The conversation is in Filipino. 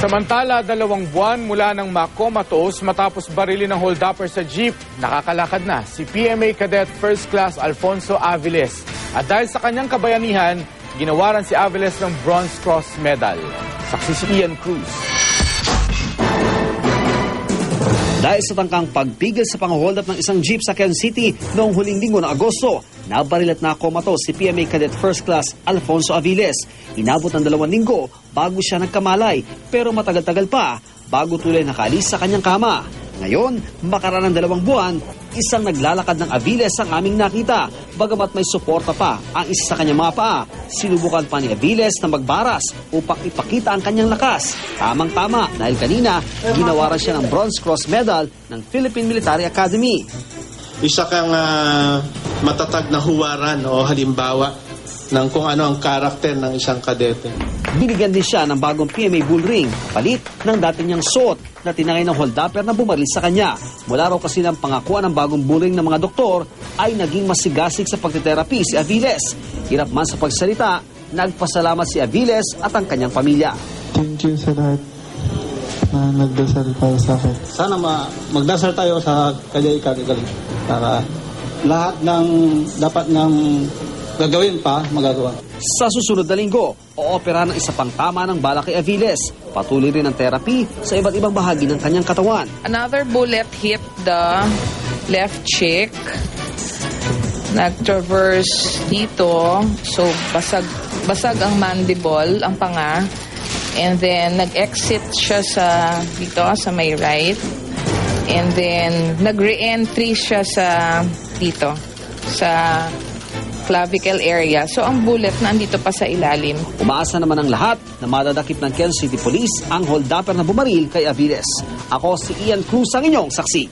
Samantala, 2 buwan mula ng makomatose matapos barilin ng hold-upper sa jeep, nakakalakad na si PMA Cadet First Class Alfonso Aviles. At dahil sa kanyang kabayanihan, ginawaran si Aviles ng Bronze Cross Medal. Saksi si Ian Cruz. Dahil sa tangkang pagpigil sa pang-hold up ng isang jeep sa Quezon City noong huling linggo ng Agosto, nabaril at nakomatos si PMA Cadet First Class Alfonso Aviles. Inabot ng 2 linggo bago siya nagkamalay, pero matagal-tagal pa bago tulay nakaalis sa kanyang kama. Ngayon, makaraan ng 2 buwan, isang naglalakad ng Aviles ang aming nakita. Bagamat may suporta pa ang isa sa kanyang mga paa, sinubukan pa ni Aviles na magbaras upang ipakita ang kanyang lakas. Tamang-tama dahil kanina, ginawaran siya ng Bronze Cross Medal ng Philippine Military Academy. Isa kang matatag na huwaran o halimbawa ng kung ano ang karakter ng isang kadete. Binigyan din siya ng bagong PMA bull ring, palit ng dati niyang suot na tinangay ng hold-upper na bumaril sa kanya. Mula raw kasi ng pangakuan ng bagong bull ring ng mga doktor ay naging masigasig sa pagtiterapi si Aviles. Hirap man sa pagsalita, nagpasalamat si Aviles at ang kanyang pamilya. Thank you sa lahat na nagdasal para sa akin. Sana magdasal tayo sa kanya ikagaling para lahat ng dapat ng gagawin pa, magagawa. Sa susunod na linggo, oopera ng isa pang tama ng bala kay Aviles. Patuloy rin ang therapy sa iba't ibang bahagi ng kanyang katawan. Another bullet hit the left cheek. Nag-traverse dito. So, basag ang mandible, ang panga. And then, nag-exit siya dito sa may right. And then, nag-re-entry siya dito, sa clavicle area. So, ang bullet nandito pa sa ilalim. Umaasa naman ang lahat na madadakip ng Quezon City Police ang hold-upper na bumaril kay Aviles. Ako si Ian Cruz, ang inyong saksi.